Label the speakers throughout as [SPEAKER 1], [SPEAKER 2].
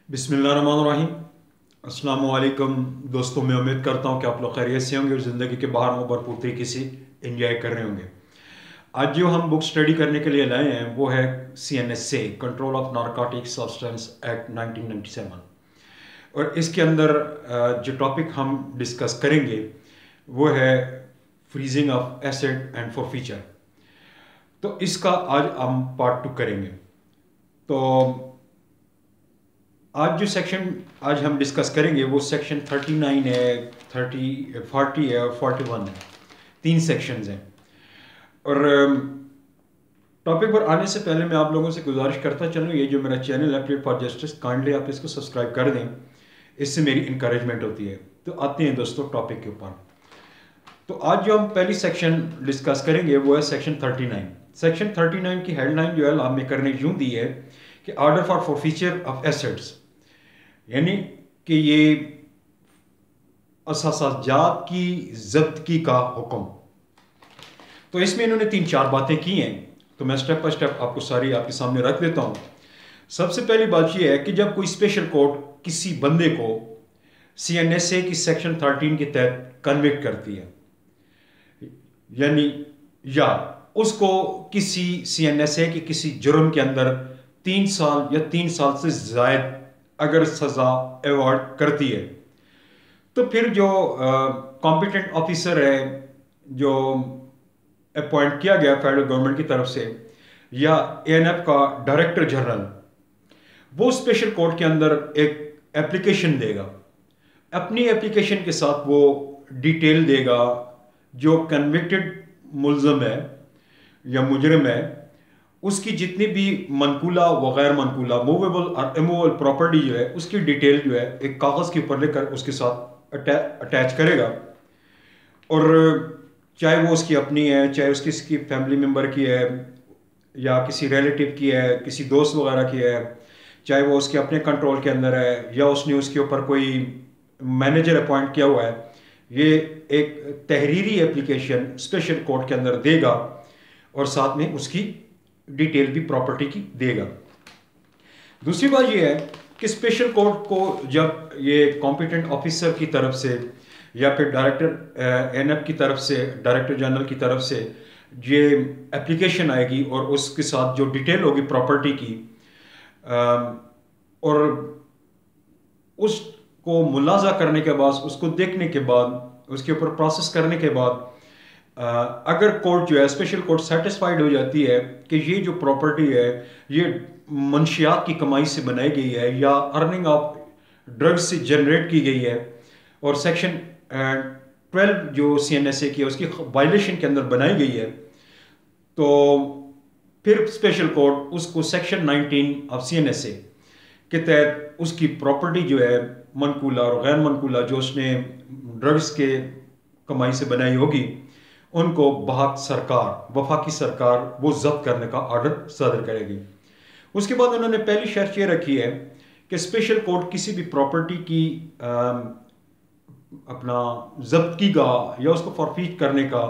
[SPEAKER 1] बिस्मिल्लाहिर्रहमानिर्रहीम। अस्सलाम वालेकुम दोस्तों, मैं उम्मीद करता हूँ कि आप लोग खैरियत से होंगे और ज़िंदगी के बाहर में भरपूर तरीके से एंजॉय कर रहे होंगे। आज जो हम बुक स्टडी करने के लिए लाए हैं वो है CNSA, control of narcotic substance act 1997। और इसके अंदर जो टॉपिक हम डिस्कस करेंगे वो है freezing of asset and forfeiture. तो इसका आज हम पार्ट 2 करेंगे। तो आज जो सेक्शन आज हम डिस्कस करेंगे वो सेक्शन 39 है, 40 है और 41 है। 3 सेक्शंस हैं। और टॉपिक पर आने से पहले मैं आप लोगों से गुजारिश करता चलूँ, ये जो मेरा चैनल है प्लेट फॉर जस्टिस, काइंडली आप इसको सब्सक्राइब कर दें, इससे मेरी इंकरेजमेंट होती है। तो आते हैं दोस्तों टॉपिक के ऊपर। तो आज जो हम पहली सेक्शन डिस्कस करेंगे वो है सेक्शन 39। सेक्शन 39 की हेडलाइन जो है हमने करने यूँ दी है कि order for forfeiture of assets, यानी कि ये असासाजात की जब्तगी का हुक्म। तो इसमें इन्होंने 3-4 बातें की हैं, तो मैं स्टेप बाय स्टेप आपको सारी आपके सामने रख देता हूँ। सबसे पहली बात यह है कि जब कोई स्पेशल कोर्ट किसी बंदे को CNSA की सेक्शन 13 के तहत कन्विक्ट करती है, यानी या उसको किसी CNSA के किसी जुर्म के अंदर 3 साल या 3 साल से ज़ायद अगर सज़ा अवॉर्ड करती है, तो फिर जो कॉम्पिटेंट ऑफिसर है जो अपॉइंट किया गया फेडरल गवर्नमेंट की तरफ से या ANF का डायरेक्टर जनरल, वो स्पेशल कोर्ट के अंदर एक एप्लीकेशन देगा। अपनी एप्लीकेशन के साथ वो डिटेल देगा जो कन्विक्टेड मुल्ज़म है या मुजरिम है, उसकी जितनी भी मनकूला व गैर मनकूला मूवेबल और इमूवेबल प्रॉपर्टी जो है उसकी डिटेल जो है एक कागज़ के ऊपर लेकर उसके साथ अटैच करेगा। और चाहे वो उसकी अपनी है, चाहे उसकी फैमिली मेम्बर की है या किसी रिलेटिव की है, किसी दोस्त वगैरह की है, चाहे वो उसके अपने कंट्रोल के अंदर है या उसने उसके ऊपर कोई मैनेजर अपॉइंट किया हुआ है, ये एक तहरीरी एप्लीकेशन स्पेशल कोर्ट के अंदर देगा और साथ में उसकी डिटेल भी प्रॉपर्टी की देगा। दूसरी बात यह है कि स्पेशल कोर्ट को जब ये कॉम्पिटेंट ऑफिसर की तरफ से या फिर डायरेक्टर ANF की तरफ से, डायरेक्टर जनरल की तरफ से ये एप्लीकेशन आएगी और उसके साथ जो डिटेल होगी प्रॉपर्टी की, और उसको मुलाजा करने के बाद, उसको देखने के बाद, उसके ऊपर प्रोसेस करने के बाद अगर कोर्ट जो है स्पेशल कोर्ट सेटिस्फाइड हो जाती है कि ये जो प्रॉपर्टी है ये मंशियात की कमाई से बनाई गई है या अर्निंग ऑफ ड्रग्स से जनरेट की गई है और सेक्शन 12 जो CNSA की है उसकी वायलेशन के अंदर बनाई गई है, तो फिर स्पेशल कोर्ट उसको सेक्शन 19 ऑफ CNSA के तहत उसकी प्रॉपर्टी जो है मनकूला और गैर मनकूला जो उसने ड्रग्स के कमाई से बनाई होगी उनको वफाकी सरकार वो जब्त करने का ऑर्डर सादर करेगी। उसके बाद उन्होंने पहली शर्त ये रखी है कि स्पेशल कोर्ट किसी भी प्रॉपर्टी की अपना जब्तगी का या उसको फॉरफीट करने का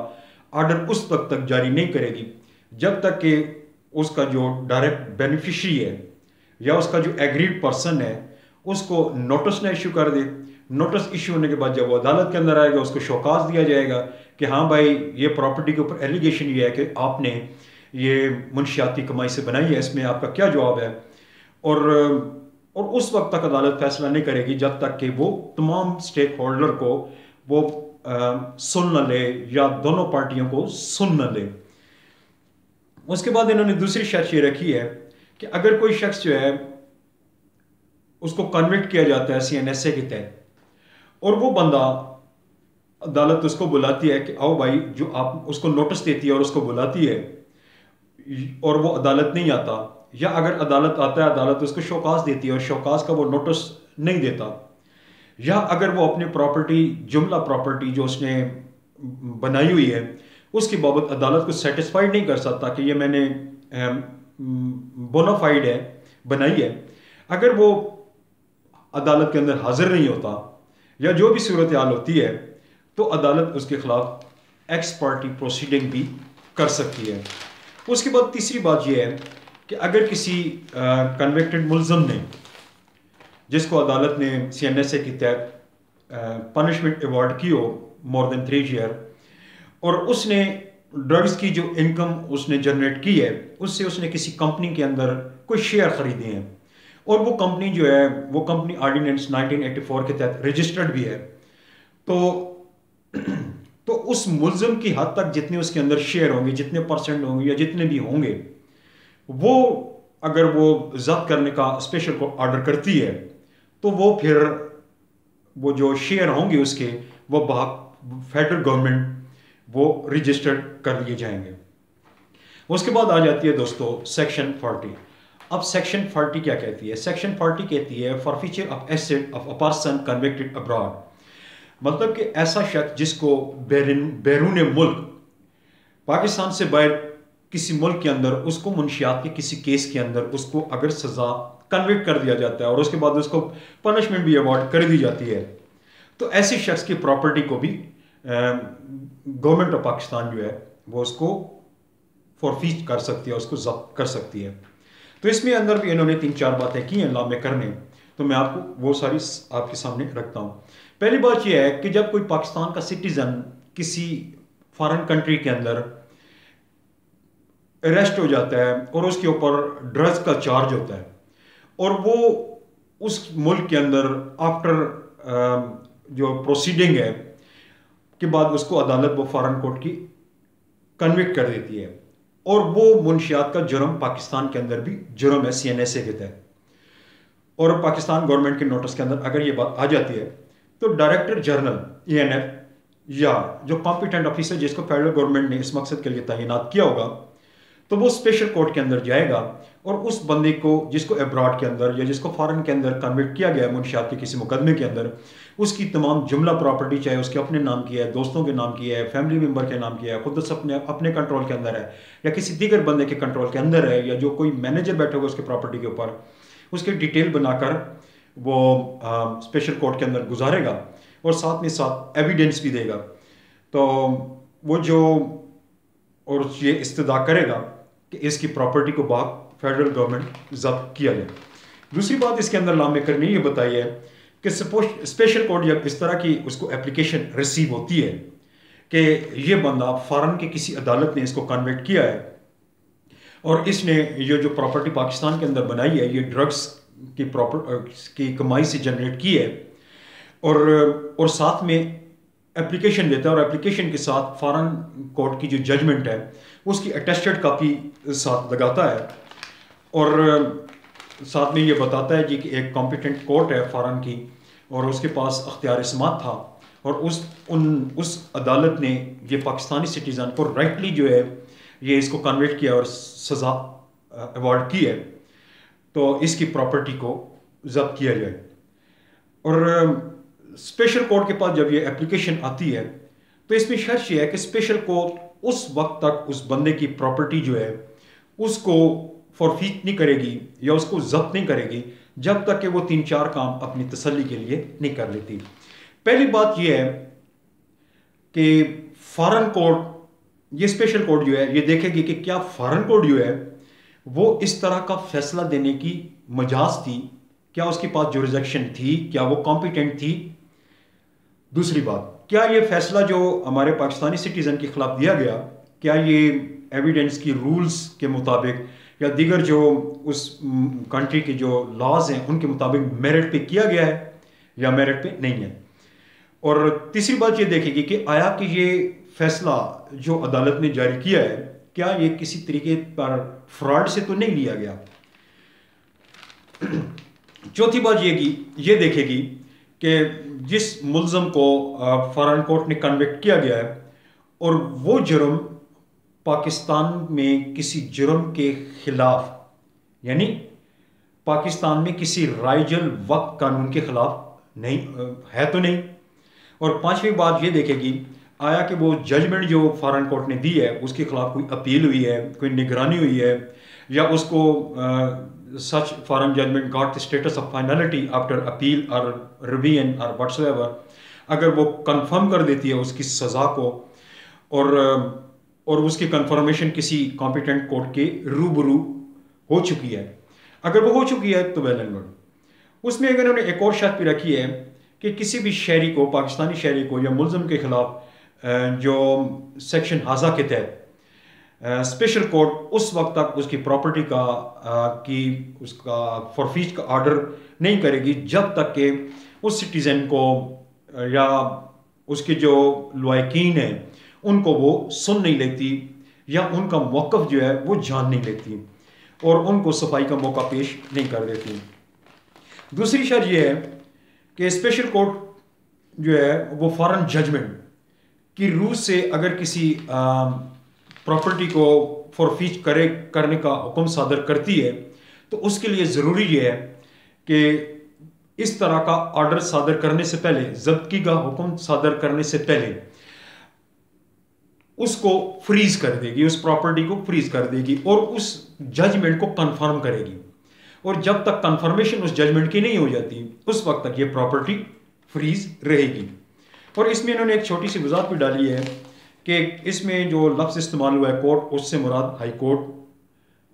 [SPEAKER 1] ऑर्डर उस वक्त तक जारी नहीं करेगी जब तक कि उसका जो डायरेक्ट बेनिफिशरी है या उसका जो एग्रीड पर्सन है उसको नोटिस ना इशू कर दे। नोटिस इशू होने के बाद जब वो अदालत के अंदर आएगा उसको शौकास दिया जाएगा कि हाँ भाई ये प्रॉपर्टी के ऊपर एलिगेशन ये है कि आपने ये मुनशियाती कमाई से बनाई है, इसमें आपका क्या जवाब है। और उस वक्त तक अदालत फैसला नहीं करेगी जब तक कि वो तमाम स्टेक होल्डर को वो सुन न ले या दोनों पार्टियों को सुन न ले। उसके बाद इन्होंने दूसरी शर्त ये रखी है कि अगर कोई शख्स जो है उसको कन्विक्ट किया जाता है CNSA के तहत और वो बंदा, अदालत उसको बुलाती है कि आओ भाई, जो आप उसको नोटिस देती है और उसको बुलाती है और वो अदालत नहीं आता, या अगर अदालत आता है अदालत उसको शौकास देती है और शौकास का वो नोटिस नहीं देता, या अगर वो अपनी प्रॉपर्टी जुमला प्रॉपर्टी जो उसने बनाई हुई है उसकी बाबत अदालत को सेटिस्फाइड नहीं कर सकता कि ये मैंने बोनाफाइड है बनाई है, अगर वो अदालत के अंदर हाजिर नहीं होता या जो भी सूरत हाल होती है तो अदालत उसके खिलाफ एक्स पार्टी प्रोसीडिंग भी कर सकती है। उसके बाद तीसरी बात यह है कि अगर किसी कन्विक्टेड मुल्ज़म ने जिसको अदालत ने CNSA के तहत पनिशमेंट अवार्ड की हो मोर देन 3 ईयर, और उसने ड्रग्स की जो इनकम उसने जनरेट की है उससे उसने किसी कंपनी के अंदर कोई शेयर खरीदे हैं, और वो कंपनी जो है वो कंपनी ऑर्डिनेंस 1984 के तहत रजिस्टर्ड भी है। तो तो उस मुल्जिम की हद तक जितने उसके अंदर शेयर होंगे, जितने परसेंट होंगे या जितने भी होंगे, वो अगर वो जब्त करने का स्पेशल कोर्ट ऑर्डर करती है तो वो फिर वो जो शेयर होंगे उसके वो फेडरल गवर्नमेंट वो रजिस्टर्ड कर लिए जाएंगे। उसके बाद आ जाती है दोस्तों सेक्शन 40। अब सेक्शन 40 क्या कहती है? सेक्शन 40 कहती है forfeiture of asset of a person convicted abroad, मतलब कि ऐसा शख्स जिसको बैरून मुल्क, पाकिस्तान से बाहर किसी मुल्क के अंदर उसको मुनशियात के किसी केस के अंदर उसको अगर सजा कन्विक्ट कर दिया जाता है और उसके बाद उसको पनिशमेंट भी अवॉर्ड कर दी जाती है, तो ऐसे शख्स की प्रॉपर्टी को भी गवर्नमेंट ऑफ पाकिस्तान जो है वो उसको फॉरफीट कर सकती है, उसको जब्त कर सकती है। तो इसमें अंदर भी इन्होंने 3-4 बातें की हैं लॉ में करने, तो मैं आपको वो सारी आपके सामने रखता हूँ। पहली बात यह है कि जब कोई पाकिस्तान का सिटीजन किसी फॉरेन कंट्री के अंदर अरेस्ट हो जाता है और उसके ऊपर ड्रग्स का चार्ज होता है और वो उस मुल्क के अंदर आफ्टर जो प्रोसीडिंग है के बाद उसको अदालत वो फॉरेन कोर्ट की कन्विक्ट कर देती है और वो मुनशियात का जुर्म पाकिस्तान के अंदर भी जुर्म है CNSA के तहत, और पाकिस्तान गवर्नमेंट के नोटिस के अंदर अगर ये बात आ जाती है तो डायरेक्टर जनरल ENF या जो कॉम्पिटेंट ऑफिसर जिसको फेडरल गवर्नमेंट ने इस मकसद के लिए तैनात किया होगा, तो वो स्पेशल कोर्ट के अंदर जाएगा और उस बंदे को जिसको अब्रॉड के अंदर या जिसको फॉरेन के अंदर कन्विक्ट किया गया है मुनशियात के किसी मुकदमे के अंदर, उसकी तमाम जुमला प्रॉपर्टी चाहे उसके अपने नाम की है, दोस्तों के नाम की है, फैमिली मेम्बर के नाम की है, खुद अपने कंट्रोल के अंदर है या किसी दीगर बंदे के कंट्रोल के अंदर है, या जो कोई मैनेजर बैठे हुए उसके प्रॉपर्टी के ऊपर, उसकी डिटेल बनाकर वो स्पेशल कोर्ट के अंदर गुजारेगा और साथ में साथ एविडेंस भी देगा। तो वो जो और ये इस्तदा करेगा कि इसकी प्रॉपर्टी को फेडरल गवर्नमेंट जब्त किया जाए। दूसरी बात इसके अंदर लॉ मेकर ने ये बताई है कि सपोज स्पेशल कोर्ट जब इस तरह की उसको एप्लीकेशन रिसीव होती है कि ये बंदा फॉरेन के किसी अदालत ने इसको कन्विक्ट किया है और इसने ये जो प्रॉपर्टी पाकिस्तान के अंदर बनाई है ये ड्रग्स की कमाई से जनरेट की है, और साथ में एप्लीकेशन देता है और एप्लीकेशन के साथ फॉरेन कोर्ट की जो जजमेंट है उसकी अटेस्टेड कॉपी साथ लगाता है और साथ में ये बताता है जी कि एक कॉम्पिटेंट कोर्ट है फॉरेन की और उसके पास अख्तियार समात था और उस अदालत ने ये पाकिस्तानी सिटीज़न को राइटली जो है ये इसको कन्विक्ट किया और सज़ा अवार्ड की है, तो इसकी प्रॉपर्टी को जब्त किया जाए। और स्पेशल कोर्ट के पास जब ये एप्लीकेशन आती है तो इसमें शर्त ये है कि स्पेशल कोर्ट उस वक्त तक उस बंदे की प्रॉपर्टी जो है उसको फॉरफीट नहीं करेगी या उसको जब्त नहीं करेगी जब तक कि वो 3-4 काम अपनी तसल्ली के लिए नहीं कर लेती। पहली बात ये है कि फॉरेन कोर्ट, ये स्पेशल कोर्ट जो है ये देखेगी कि क्या फॉरेन कोर्ट जो है वो इस तरह का फैसला देने की मजाज थी, क्या उसके पास जुरिसडिक्शन थी, क्या वो कॉम्पिटेंट थी। दूसरी बात, क्या ये फैसला जो हमारे पाकिस्तानी सिटीजन के खिलाफ दिया गया, क्या ये एविडेंस की रूल्स के मुताबिक या दीगर जो उस कंट्री के जो लॉज हैं उनके मुताबिक मेरिट पे किया गया है या मेरिट पे नहीं है। और तीसरी बात ये देखेगी कि आया कि ये फैसला जो अदालत ने जारी किया है क्या ये किसी तरीके पर फ्रॉड से तो नहीं लिया गया। चौथी बात ये देखेगी कि जिस मुल्ज़म को फॉरेन कोर्ट ने कन्विक्ट किया गया है और वो जुर्म पाकिस्तान में किसी जुर्म के खिलाफ यानी पाकिस्तान में किसी राइजल वक्त कानून के खिलाफ नहीं है तो नहीं। और पांचवी बात ये देखेगी आया कि वो जजमेंट जो फॉरेन कोर्ट ने दी है उसके खिलाफ कोई अपील हुई है, कोई निगरानी हुई है या उसको such foreign judgment got the status of finality after appeal और रिवीजन और व्हाट्सएवर, अगर वो कंफर्म कर देती है उसकी सज़ा को और उसकी कंफर्मेशन किसी कॉम्पिटेंट कोर्ट के रूबरू हो चुकी है। अगर वो हो चुकी है तो वेल एंड गुड। उसमें अगर उन्होंने एक और शर्त भी रखी है कि किसी भी शहरी को, पाकिस्तानी शहरी को या मुलजम के खिलाफ जो सेक्शन हाजा के तहत स्पेशल कोर्ट उस वक्त तक उसकी प्रॉपर्टी का की उसका फॉरफीज का ऑर्डर नहीं करेगी जब तक कि उस सिटीज़न को या उसके जो लवाकिन हैं उनको वो सुन नहीं लेती या उनका मौक़िफ़ जो है वो जान नहीं लेती और उनको सफाई का मौका पेश नहीं कर देती। दूसरी शर्त ये है कि स्पेशल कोर्ट जो है वो फॉरेन जजमेंट की रूह से अगर किसी प्रॉपर्टी को फॉरफीज करने का हुक्म सादर करती है तो उसके लिए ज़रूरी ये है कि इस तरह का ऑर्डर सादर करने से पहले, जब्ती का हुक्म सादर करने से पहले उसको फ्रीज कर देगी, उस प्रॉपर्टी को फ्रीज कर देगी और उस जजमेंट को कंफर्म करेगी। और जब तक कंफर्मेशन उस जजमेंट की नहीं हो जाती उस वक्त तक ये प्रॉपर्टी फ्रीज रहेगी। और इसमें इन्होंने एक छोटी सी वजाहत भी डाली है कि इसमें जो लफ्ज़ इस्तेमाल हुआ है कोर्ट, उससे मुराद हाई कोर्ट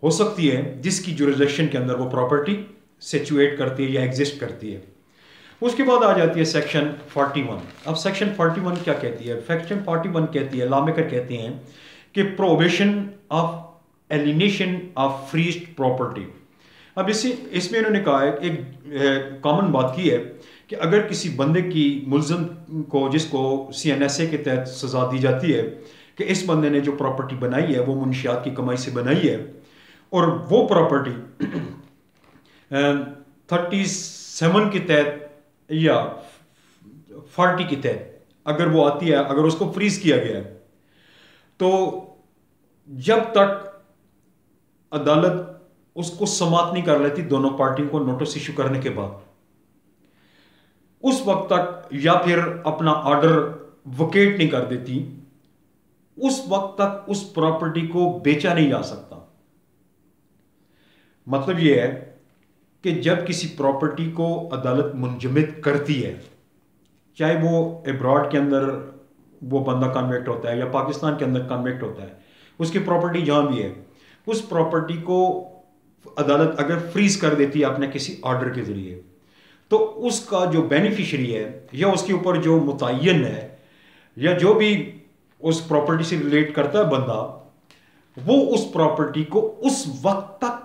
[SPEAKER 1] हो सकती है जिसकी जुरिसडिक्शन के अंदर वो प्रॉपर्टी सिचुएट करती है या एग्जिस्ट करती है। उसके बाद आ जाती है सेक्शन 41। अब सेक्शन 41 क्या कहती है? सेक्शन 41 कहती है, लॉमेकर कहते हैं कि prohibition of alienation of freezed property. अब इसमें इन्होंने कहा है, एक कॉमन बात की है कि अगर किसी बंदे की, मुलजम को, जिसको CNSA के तहत सज़ा दी जाती है कि इस बंदे ने जो प्रॉपर्टी बनाई है वो मुनशियात की कमाई से बनाई है और वो प्रॉपर्टी 37 के तहत या 40 के तहत अगर वो आती है, अगर उसको फ्रीज किया गया है, तो जब तक अदालत उसको समाप्त नहीं कर लेती दोनों पार्टियों को नोटिस इशू करने के बाद, उस वक्त तक, या फिर अपना ऑर्डर वकेट नहीं कर देती, उस वक्त तक उस प्रॉपर्टी को बेचा नहीं जा सकता। मतलब यह है कि जब किसी प्रॉपर्टी को अदालत मुंजमद करती है, चाहे वो अब्रॉड के अंदर वो बंदा कन्विक्ट होता है या पाकिस्तान के अंदर कन्विक्ट होता है, उसकी प्रॉपर्टी जहां भी है, उस प्रॉपर्टी को अदालत अगर फ्रीज कर देती है अपने किसी ऑर्डर के जरिए, तो उसका जो बेनिफिशरी है या उसके ऊपर जो मुतय्यन है या जो भी उस प्रॉपर्टी से रिलेट करता है बंदा, वो उस प्रॉपर्टी को उस वक्त तक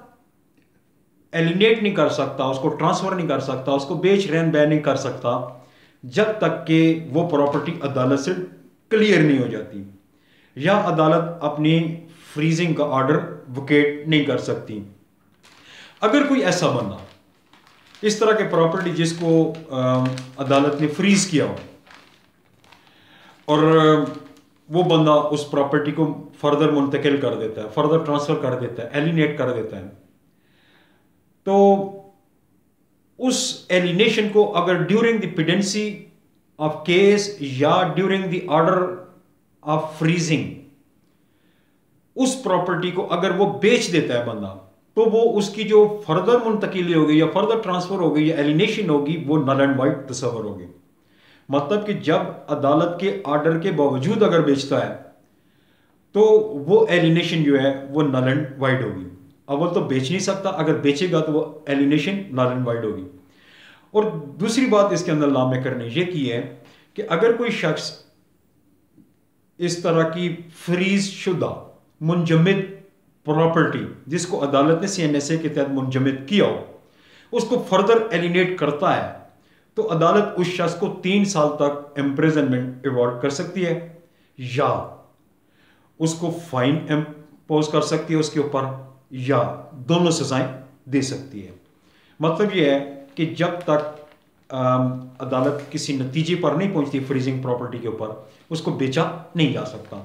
[SPEAKER 1] एलिनेट नहीं कर सकता, उसको ट्रांसफर नहीं कर सकता, उसको बेच रहन बैन नहीं कर सकता जब तक कि वो प्रॉपर्टी अदालत से क्लियर नहीं हो जाती या अदालत अपनी फ्रीजिंग का ऑर्डर वकेट नहीं कर सकती। अगर कोई ऐसा बंदा इस तरह के प्रॉपर्टी जिसको अदालत ने फ्रीज किया हो और वो बंदा उस प्रॉपर्टी को फर्दर मुंतकिल कर देता है, फर्दर ट्रांसफर कर देता है, एलिनेट कर देता है, तो उस एलिनेशन को अगर during the pendency of case या during the order of freezing उस प्रॉपर्टी को अगर वो बेच देता है बंदा, तो वो उसकी जो फर्दर मुंतकिली होगी या फर्दर ट्रांसफर होगी या एलिनेशन होगी वो नल एंड वाइड तस्वर होगी। मतलब कि जब अदालत के ऑर्डर के बावजूद अगर बेचता है तो वो एलिनेशन जो है वो नल एंड वाइड होगी। अव्वल तो बेच नहीं सकता, अगर बेचेगा तो वो एलिनेशन नल एंड वाइड होगी। और दूसरी बात इसके अंदर लॉ मेकर ने यह की है कि अगर कोई शख्स इस तरह की फ्रीज शुदा मुंजमद प्रॉपर्टी जिसको अदालत ने CNSA के तहत मुंजमद किया हो, उसको फर्दर एलिनेट करता है, तो अदालत उस शख्स को 3 साल तक इम्प्रिजनमेंट अवॉर्ड कर सकती है या उसको फाइन इम्पोज कर सकती है उसके ऊपर, या दोनों सजाएं दे सकती है। मतलब यह है कि जब तक अदालत किसी नतीजे पर नहीं पहुंचती फ्रीजिंग प्रॉपर्टी के ऊपर, उसको बेचा नहीं जा सकता।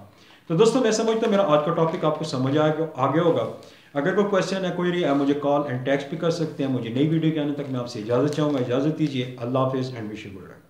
[SPEAKER 1] तो दोस्तों मैं समझता हूं मेरा आज का टॉपिक आपको समझ आ गया होगा। अगर कोई क्वेश्चन है, कोई नहीं, आप मुझे कॉल एंड टेक्स्ट भी कर सकते हैं। मुझे नई वीडियो के आने तक मैं आपसे इजाज़त चाहूँगा। इजाज़त दीजिए। अल्लाह हाफिज़ and wish you good luck.